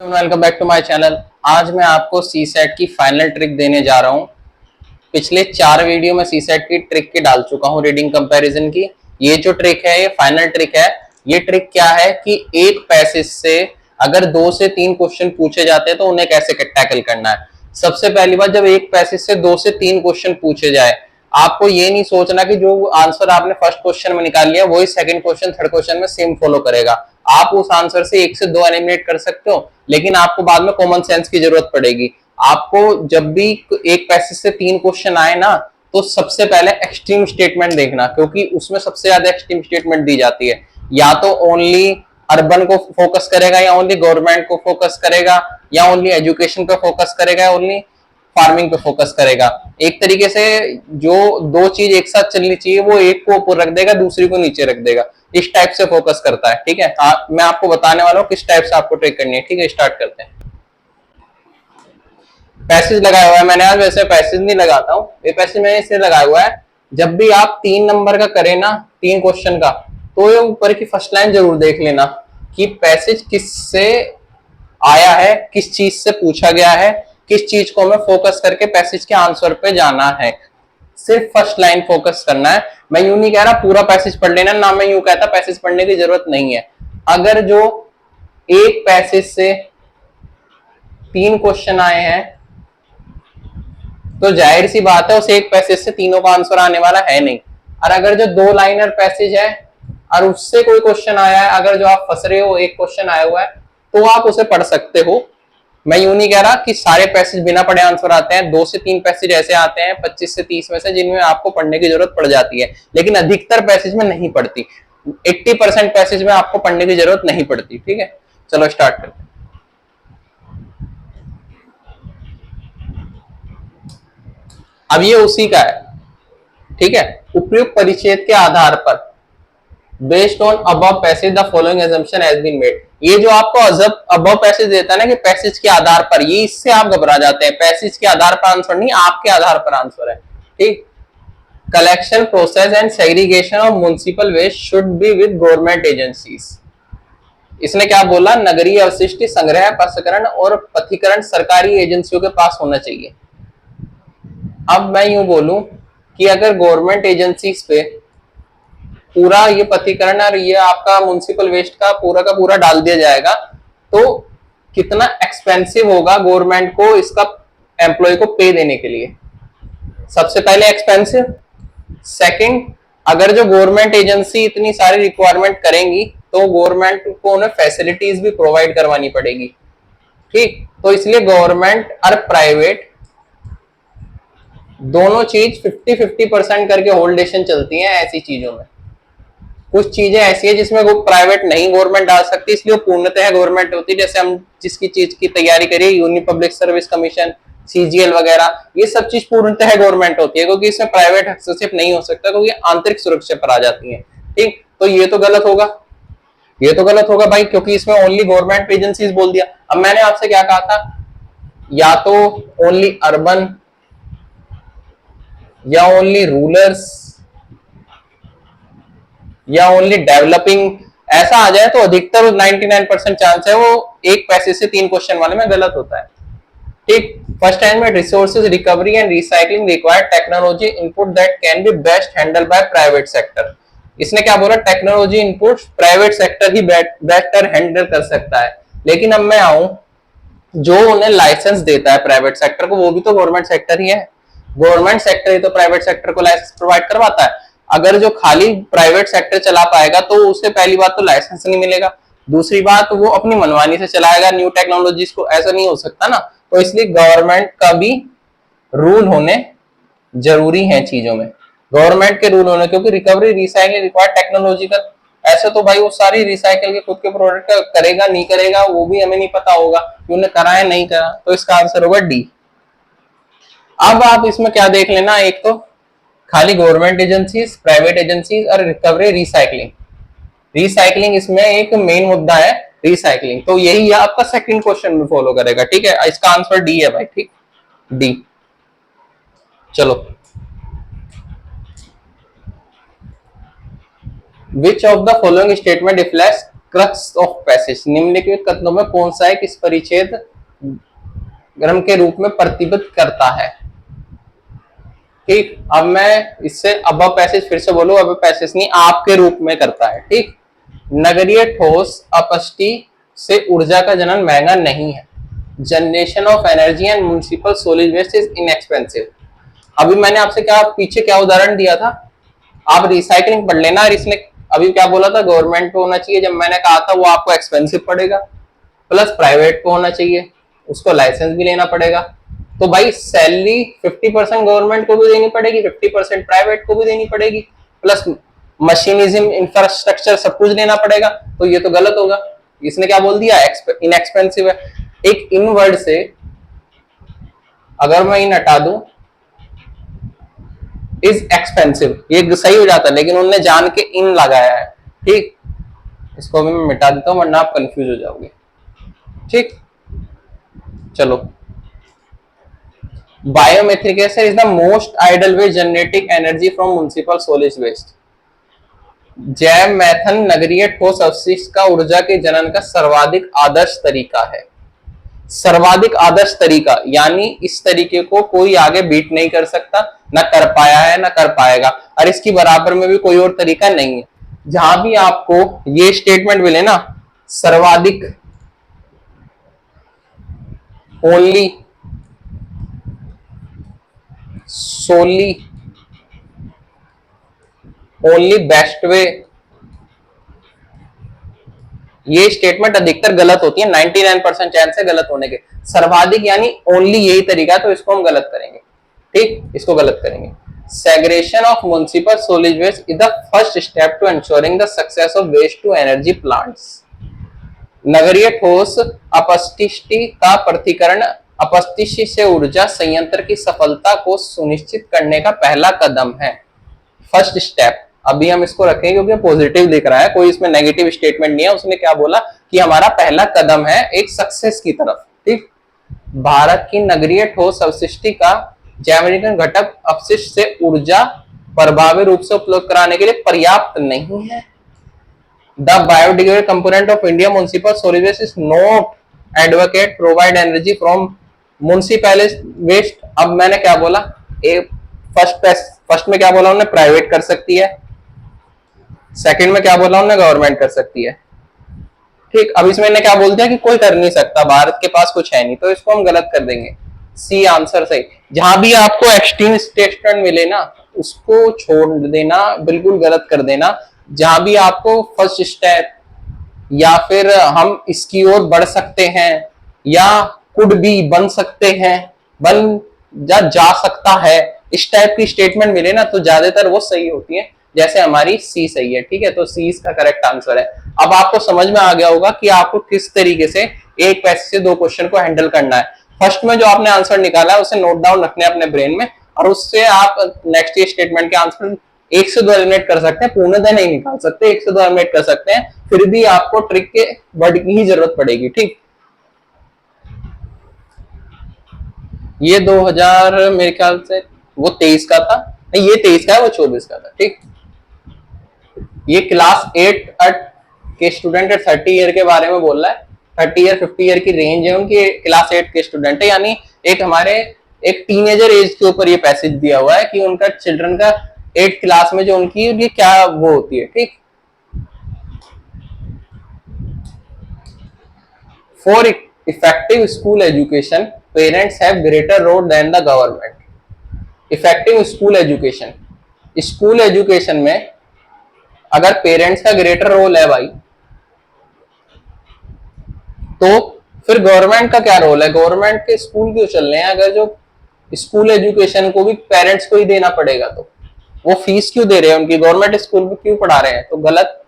Welcome back to my channel. आज मैं आपको सी सेट की फाइनल ट्रिक देने जा रहा हूँ। पिछले 4 वीडियो में सी सेट की ट्रिक की डाल चुका हूँ, रीडिंग कंपैरिजन की। ये जो ट्रिक है ये फाइनल ट्रिक है। ये ट्रिक क्या है कि एक पैसेज से अगर 2 से 3 क्वेश्चन पूछे जाते हैं तो उन्हें कैसे टैकल करना है। सबसे पहली बात, जब एक पैसेज से 2 से 3 क्वेश्चन पूछे जाए, आपको ये नहीं सोचना कि जो आंसर आपने फर्स्ट क्वेश्चन में निकाल लिया वही सेकंड क्वेश्चन थर्ड क्वेश्चन में सेम फॉलो करेगा। आप उस आंसर से 1 से 2 एलिमिनेट कर सकते हो, लेकिन आपको बाद में कॉमन सेंस की जरूरत पड़ेगी। आपको जब भी एक पैसेज से 3 क्वेश्चन आए ना, तो सबसे पहले एक्सट्रीम स्टेटमेंट देखना, क्योंकि उसमें सबसे ज्यादा एक्सट्रीम स्टेटमेंट दी जाती है। या तो ओनली अर्बन को फोकस करेगा, या ओनली गवर्नमेंट को फोकस करेगा, या ओनली एजुकेशन पे फोकस करेगा, ओनली फार्मिंग पे फोकस करेगा। एक तरीके से जो 2 चीज एक साथ चलनी चाहिए वो एक को ऊपर रख देगा, दूसरी को नीचे रख देगा। इस टाइप से फोकस करता है। ठीक है, मैं आपको बताने वाला हूँ किस टाइप से आपको ट्रिक करनी है। ठीक है, स्टार्ट करते हैं। पैसेज लगाया हुआ है मैंने आज, वैसे पैसेज नहीं लगाता हूँ, ये पैसेज मैंने इसलिए लगाया हुआ है, जब भी आप 3 नंबर का करें ना, 3 क्वेश्चन का, तो ये ऊपर की फर्स्ट लाइन जरूर देख लेना कि पैसेज किससे आया है, किस चीज से पूछा गया है, किस चीज को हमें फोकस करके पैसेज के आंसर पे जाना है। सिर्फ फर्स्ट लाइन फोकस करना है। मैं यूं नहीं कह रहा पूरा पैसेज पढ़ लेना ना, मैं यूं कहता पैसेज पढ़ने की जरूरत नहीं है। अगर जो एक पैसेज से 3 क्वेश्चन आए हैं तो जाहिर सी बात है उस एक पैसेज से तीनों का आंसर आने वाला है नहीं। और अगर जो 2 लाइनर पैसेज है और उससे कोई क्वेश्चन आया है, अगर जो आप फंस रहे हो एक क्वेश्चन आया हुआ है, तो आप उसे पढ़ सकते हो। मैं यूं नहीं कह रहा कि सारे पैसेज बिना पढ़े आंसर आते हैं। 2 से 3 पैसेज ऐसे आते हैं 25 से 30 में से जिनमें आपको पढ़ने की जरूरत पड़ जाती है, लेकिन अधिकतर पैसेज में नहीं पड़ती। 80% पैसेज में आपको पढ़ने की जरूरत नहीं पड़ती। ठीक है, चलो स्टार्ट करते हैं। अब ये उसी का है। ठीक है, उपयुक्त परिच्छेद के आधार पर based on above passage the following assumption has been made। ये जो आपको अबव पैसेज देता है ना कि पैसेज के आधार पर, ये इससे आप घबरा जाते हैं। पैसेज के आधार पर आंसर नहीं, आपके आधार पर आंसर है। ठीक, collection process and segregation of municipal waste should be with government agencies. इसने क्या बोला, नगरीय अवशिष्ट संग्रह, प्रसंस्करण और पथिकरण सरकारी एजेंसियों के पास होना चाहिए। अब मैं यूं बोलूं कि अगर गवर्नमेंट एजेंसीज पे पूरा ये पथिकरण और ये आपका म्युनिसिपल वेस्ट का पूरा डाल दिया जाएगा, तो कितना एक्सपेंसिव होगा गवर्नमेंट को इसका एम्प्लॉय को पे देने के लिए। सबसे पहले एक्सपेंसिव। सेकंड, अगर जो गवर्नमेंट एजेंसी इतनी सारी रिक्वायरमेंट करेंगी तो गवर्नमेंट को उन्हें फैसिलिटीज भी प्रोवाइड करवानी पड़ेगी। ठीक, तो इसलिए गवर्नमेंट और प्राइवेट दोनों चीज 50-50% करके होल्डेशन चलती हैं ऐसी चीजों में। कुछ चीजें ऐसी है जिसमें वो प्राइवेट नहीं गवर्नमेंट डाल सकती, इसलिए वो पूर्णतः गवर्नमेंट होती है। जैसे हम जिसकी चीज की तैयारी करिए, union public service commission, CGL वगैरह, ये सब चीज पूर्णतः गवर्नमेंट होती है, क्योंकि इसमें प्राइवेट हस्तक्षेप नहीं हो सकता, क्योंकि आंतरिक सुरक्षा पर आ जाती है। ठीक, तो ये तो गलत होगा, ये तो गलत होगा भाई, क्योंकि इसमें ओनली गवर्नमेंट एजेंसीज बोल दिया। अब मैंने आपसे क्या कहा था, या तो ओनली अर्बन या ओनली रूरल्स या ओनली डेवलपिंग, ऐसा आ जाए तो अधिकतर 99% चांस है वो एक पैसे से 3 क्वेश्चन वाले में गलत होता है। ठीक, फर्स्ट टाइम में resources recovery and recycling required technology input that can be best handle by private sector. इसने क्या बोला, टेक्नोलॉजी इनपुट प्राइवेट सेक्टर ही बेटर हैंडल कर सकता है। लेकिन अब मैं आऊं, जो उन्हें लाइसेंस देता है प्राइवेट सेक्टर को, वो भी तो गवर्नमेंट सेक्टर ही है। गवर्नमेंट सेक्टर ही तो प्राइवेट सेक्टर को लाइसेंस प्रोवाइड करवाता है। अगर जो खाली प्राइवेट सेक्टर चला पाएगा तो उसे पहली बात तो लाइसेंस नहीं मिलेगा, दूसरी बात वो अपनी मनमानी से चलाएगा न्यू टेक्नोलॉजीज को, ऐसा नहीं हो सकता ना। तो इसलिए गवर्नमेंट का भी रूल होने जरूरी है चीजों में, गवर्नमेंट के रूल होने, क्योंकि रिकवरी रिसाइकलिंग रिक्वायर्ड टेक्नोलॉजिकल, ऐसे तो भाई वो सारी रिसाइकल के खुद के प्रोडक्ट करेगा नहीं करेगा वो भी हमें नहीं पता होगा कि उन्हें करा है नहीं करा। तो इसका आंसर होगा डी। अब आप इसमें क्या देख लेना, एक तो खाली गवर्नमेंट एजेंसीज, प्राइवेट एजेंसीज और रिकवरी रिसाइकलिंग। रिसाइकलिंग इसमें एक मेन मुद्दा है, रिसाइकलिंग, तो यही आपका सेकंड क्वेश्चन में फॉलो करेगा। ठीक है, इसका आंसर डी है भाई। ठीक, डी। चलो, which of the following statement reflects crux of passage, निम्नलिखित कथनों में कौन सा है किस परिच्छेद ग्रम के रूप में प्रतिबद्ध करता है। ठीक, अब मैं इससे अब पैसेज फिर से बोलूं, अब पैसेज नहीं, आपके रूप में करता है। ठीक, नगरीय ठोस अपशिष्ट से ऊर्जा का जनन महंगा नहीं है। Generation of energy and municipal solid waste is inexpensive. अभी मैंने आपसे क्या पीछे क्या उदाहरण दिया था, आप रिसाइकलिंग पढ़ लेना। और इसने अभी क्या बोला था, गवर्नमेंट को होना चाहिए, जब मैंने कहा था वो आपको एक्सपेंसिव पड़ेगा, प्लस प्राइवेट को होना चाहिए, उसको लाइसेंस भी लेना पड़ेगा। तो भाई सैलरी 50% गवर्नमेंट को भी देनी पड़ेगी, 50% प्राइवेट को भी देनी पड़ेगी, प्लस मशीनिज्म इंफ्रास्ट्रक्चर सब कुछ लेना पड़ेगा। तो ये तो गलत होगा। इसने क्या बोल दिया, इनएक्सपेंसिव है। एक इन वर्ड से अगर मैं इन हटा दूं, इज एक्सपेंसिव, ये सही हो जाता है, लेकिन उन्होंने जान के इन लगाया है। ठीक, इसको भी मैं मिटा देता हूं वरना आप कंफ्यूज हो जाओगे। ठीक, चलो, biometric gas is the most ideal way generating energy from municipal solid waste. जैव मैथन नगरीय ठोस अपशिष्ट का ऊर्जा के जनन का सर्वाधिक आदर्श तरीका है। सर्वाधिक आदर्श तरीका यानी इस तरीके को कोई आगे बीट नहीं कर सकता, ना कर पाया है ना कर पाएगा, और इसकी बराबर में भी कोई और तरीका नहीं है। जहां भी आपको ये स्टेटमेंट मिले ना, सर्वाधिक, ओनली, सोली, ओनली बेस्ट वे, ये स्टेटमेंट अधिकतर गलत होती है, 99% चांस है गलत होने के। सर्वाधिक यानी ओनली यही तरीका है, तो इसको हम गलत करेंगे। ठीक, इसको गलत करेंगे। Segregation of municipal solid waste is the first step to ensuring the success of waste to energy plants. नगरीय ठोस अपशिष्ट का पृथक्करण अपशिष्ट से ऊर्जा संयंत्र की सफलता को सुनिश्चित करने का पहला कदम है, फर्स्ट स्टेप। अभी हम इसको रखेंगे क्योंकि पॉजिटिव दिख रहा है, कोई इसमें नेगेटिव स्टेटमेंट नहीं है। उसने क्या बोला कि हमारा पहला कदम है एक सक्सेस की तरफ। ठीक, भारत की नगरीय ठोस अपशिष्ट का जैविक घटक अपशिष्ट से ऊर्जा प्रभावी रूप से उपलब्ध कराने के लिए पर्याप्त नहीं है। The biodegradable component of India municipal solid waste is not advocate provide energy from municipal waste. अब मैंने क्या बोला, फर्स्ट में क्या बोला उन्होंने, प्राइवेट कर सकती है। सेकंड में क्या बोला उन्होंने, गवर्नमेंट कर सकती है। ठीक, अब इसमें क्या बोल दिया कि कोई कर नहीं सकता, भारत के पास कुछ है नहीं, तो इसको हम गलत कर देंगे। सी आंसर सही। जहां भी आपको एक्सट्रीम स्टेटमेंट मिले ना, उसको छोड़ देना, बिल्कुल गलत कर देना। जहां भी आपको फर्स्ट स्टेप या फिर हम इसकी ओर बढ़ सकते हैं या कुड भी बन सकते हैं, बन जा सकता है, इस टाइप की स्टेटमेंट मिले ना, तो ज्यादातर वो सही होती है। जैसे हमारी सी सही है। ठीक है, तो सी इसका करेक्ट आंसर है। अब आपको समझ में आ गया होगा कि आपको किस तरीके से एक पैसे से दो क्वेश्चन को हैंडल करना है। फर्स्ट में जो आपने आंसर निकाला है उसे नोट डाउन रखने अपने ब्रेन में, और उससे आप नेक्स्ट स्टेटमेंट के आंसर 1 से 2 एलिमिनेट कर सकते हैं, पूर्णतः नहीं निकाल सकते, 1 से 2 एलिमिनेट कर सकते हैं, फिर भी आपको ट्रिक के वर्ड की ही जरूरत पड़ेगी। ठीक, ये 2000 मेरे ख्याल से वो 23 का था, नहीं ये 23 का है, वो 24 का था। ठीक, ये क्लास 8 के स्टूडेंट 30 ईयर के बारे में बोल रहा है। 30 ईयर 50 ईयर की रेंज है उनकी, क्लास 8 के स्टूडेंट है, यानी एक हमारे एक टीनेजर एज के ऊपर ये पैसेज दिया हुआ है कि उनका चिल्ड्रन का 8 क्लास में जो उनकी ये क्या वो होती है। ठीक, for effective school education parents have greater role than the government. Effective school education, school education में अगर पेरेंट्स का ग्रेटर रोल है भाई, तो फिर गवर्नमेंट का क्या रोल है? गवर्नमेंट के स्कूल क्यों चल रहे हैं? अगर जो स्कूल एजुकेशन को भी पेरेंट्स को ही देना पड़ेगा, तो वो फीस क्यों दे रहे हैं उनकी? गवर्नमेंट स्कूल में क्यों पढ़ा रहे हैं? तो गलत।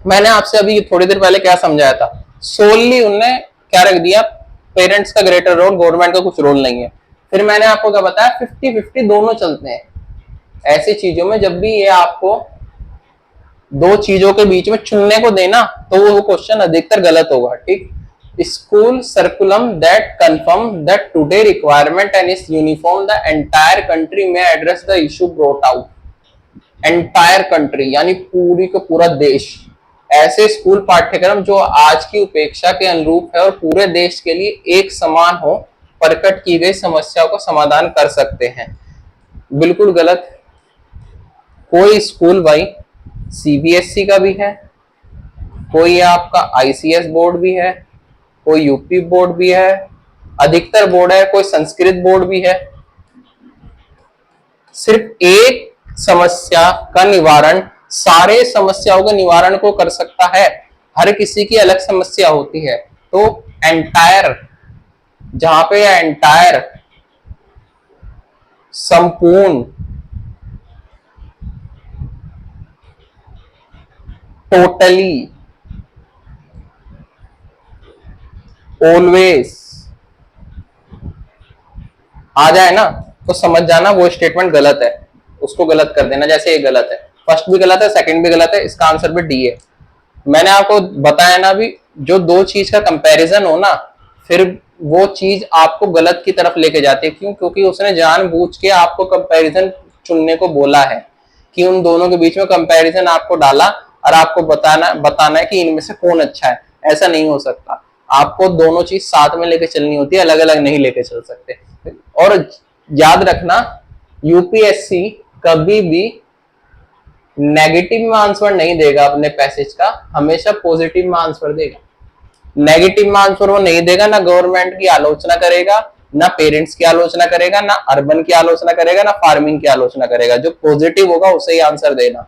मैंने आपसे अभी थोड़ी देर पहले क्या समझाया था, सोलली उनने क्या रख दिया, पेरेंट्स का ग्रेटर रोल, गवर्नमेंट का कुछ रोल नहीं है। फिर मैंने आपको क्या बताया, 50-50 दोनों चलते हैं। ऐसी चीजों में जब भी ये आपको दो चीजों के बीच में चुनने को देना, तो वो क्वेश्चन अधिकतर गलत होगा। ठीक, school circular that confirm that today requirement and is uniform the entire country में address the issue brought out. Entire country यानी पूरी का पूरा देश, ऐसे स्कूल पाठ्यक्रम जो आज की उपेक्षा के अनुरूप है और पूरे देश के लिए एक समान हो, प्रकट की गई समस्याओं का समाधान कर सकते हैं। बिल्कुल गलत। कोई स्कूल भाई सीबीएसई का भी है, कोई आपका आईसीएस बोर्ड भी है, कोई यूपी बोर्ड भी है, अधिकतर बोर्ड है, कोई संस्कृत बोर्ड भी है। सिर्फ एक समस्या का निवारण सारे समस्याओं के निवारण को कर सकता है। हर किसी की अलग समस्या होती है, तो एंटायर, जहां पे एंटायर संपूर्ण, टोटली, ऑलवेज आ जाए ना, तो समझ जाना वो स्टेटमेंट गलत है, उसको गलत कर देना। जैसे ये गलत है, फर्स्ट भी गलत है, सेकंड भी गलत है, इसका आंसर भी डी है। मैंने आपको बताया ना भी, जो दो चीज का कंपैरिजन हो ना, फिर वो चीज आपको गलत की तरफ लेके जाती है। क्यों? क्योंकि उसने जानबूझ के आपको कंपैरिजन चुनने को बोला है, कि उन दोनों के बीच में कंपैरिजन आपको डाला और आपको बताना है कि इनमें से कौन अच्छा है। ऐसा नहीं हो सकता, आपको दोनों चीज साथ में लेके चलनी होती है, अलग अलग नहीं लेके चल सकते। और याद रखना, यूपीएससी कभी भी नेगेटिव में आंसर नहीं देगा अपने पैसेज का, हमेशा पॉजिटिव में आंसर देगा। नेगेटिव में आंसर वो नहीं देगा, ना गवर्नमेंट की आलोचना करेगा, ना पेरेंट्स की आलोचना करेगा, ना अर्बन की आलोचना करेगा, ना फार्मिंग की आलोचना करेगा। जो पॉजिटिव होगा उसे ही आंसर देना।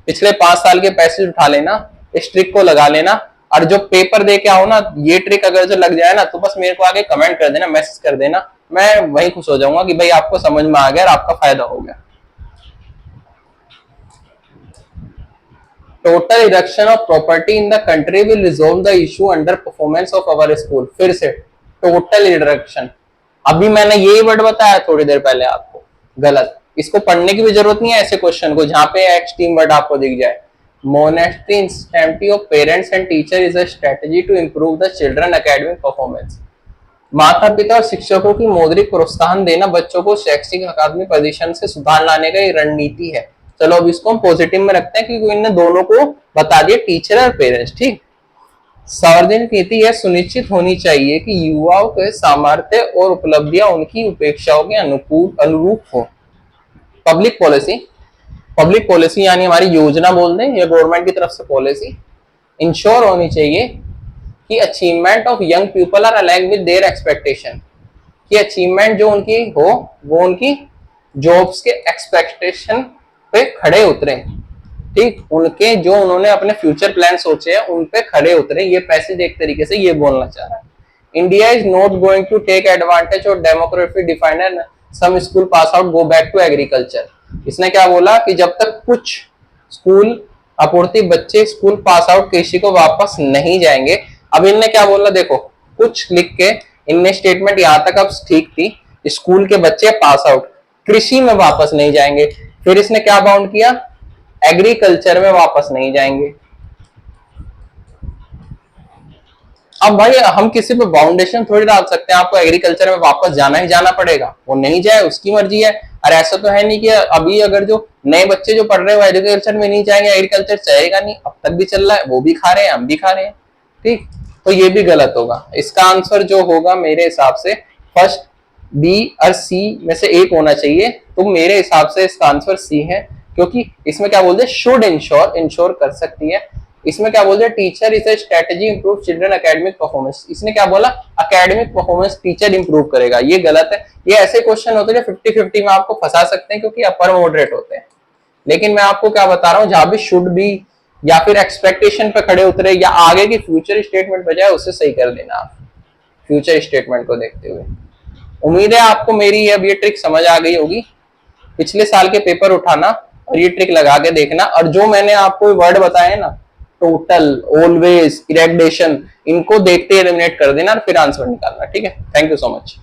पिछले 5 साल के पैसेज उठा लेना, इस ट्रिक को लगा लेना, और जो पेपर दे के आओ ना, ये ट्रिक अगर जो लग जाए ना, तो बस मेरे को आगे कमेंट कर देना, मैसेज कर देना, मैं वही खुश हो जाऊंगा कि भाई आपको समझ में आ गया और आपका फायदा हो गया। Total erection of property in the country will resolve the issue under performance of our school. फिर से टोटल इरेक्शन, अभी मैंने यही वर्ड बताया थोड़ी देर पहले आपको, गलत। इसको पढ़ने की भी जरूरत नहीं है ऐसे क्वेश्चन को, जहां पे एक्सट्रीम वर्ड आपको दिख जाए। Monastery instantly of parents and teacher is a strategy to improve the children academic performance. माता पिता और शिक्षकों की मौद्रिक प्रोत्साहन देना बच्चों को शैक्षिक अकादमिक पोजीशन से सुधार लाने का एक रणनीति है। चलो अब इसको हम पॉजिटिव में रखते हैं, क्योंकि इन्हें दोनों को बता दिया, टीचर और पेरेंट्स। ठीक। सार्वजनिक नीति यह सुनिश्चित होनी चाहिए कि युवाओं के सामर्थ्य और उपलब्धियां उनकी उपेक्षाओं के अनुरूप हो। पब्लिक पॉलिसी, पब्लिक पॉलिसी यानी हमारी योजना बोल दें, या गवर्नमेंट की तरफ से पॉलिसी इंश्योर होनी चाहिए कि achievement of young people are align with their expectation, कि अचीवमेंट जो उनकी हो वो उनकी जॉब्स के एक्सपेक्टेशन पे खड़े उतरे। ठीक, उनके जो उन्होंने अपने फ्यूचर प्लान सोचे हैं उन पे खड़े उतरे। ये पैसेज एक तरीके से ये बोलना चाह रहा है। India is not going to take advantage of demography defined and some school pass out go back to agriculture. इसने क्या बोला कि जब तक कुछ स्कूल आपूर्ति बच्चे स्कूल पास आउट कृषि को वापस नहीं जाएंगे। अब इनने क्या बोला देखो, कुछ लिख के इनने स्टेटमेंट यहां तक अब ठीक थी, स्कूल के बच्चे पास आउट कृषि में वापस नहीं जाएंगे। फिर इसने क्या बाउंड किया, एग्रीकल्चर में वापस नहीं जाएंगे। अब भाई हम किसी पे बाउंडेशन थोड़ी डाल सकते हैं, आपको एग्रीकल्चर में वापस जाना ही जाना पड़ेगा, वो नहीं जाए उसकी मर्जी है। और ऐसा तो है नहीं कि अभी अगर जो नए बच्चे जो पढ़ रहे हैं वो एग्रीकल्चर में नहीं जाएंगे, एग्रीकल्चर चाहेगा नहीं, अब तक भी चल रहा है, वो भी खा रहे हैं, हम भी खा रहे हैं। ठीक, तो ये भी गलत होगा। इसका आंसर जो होगा मेरे हिसाब से फर्स्ट बी और सी में से एक होना चाहिए। तो मेरे हिसाब से इसका आंसर सी है, क्योंकि इसमें क्या बोलते हैं, शुड इंश्योर, इंश्योर कर सकती है। इसमें क्या बोलते हैं, teacher is a strategy improve children academic performance. इसने क्या बोला, एकेडमिक परफॉर्मेंस टीचर इंप्रूव करेगा। ये गलत है। ये ऐसे क्वेश्चन होते हैं जो 50-50 में आपको फंसा सकते हैं, क्योंकि अपर मॉडरेट होते हैं। लेकिन मैं आपको क्या बता रहा हूँ, जहां भी शुड भी या फिर एक्सपेक्टेशन पे खड़े उतरे या आगे की फ्यूचर स्टेटमेंट बजाय उससे सही कर देना आप, फ्यूचर स्टेटमेंट को देखते हुए। उम्मीद है आपको मेरी अब ये ट्रिक समझ आ गई होगी। पिछले साल के पेपर उठाना और ये ट्रिक लगा के देखना, और जो मैंने आपको वर्ड बताए ना, टोटल, ऑलवेज, इरेक्डेशन, इनको देखते एलिमिनेट कर देना और फिर आंसर निकालना। ठीक है, थैंक यू सो मच।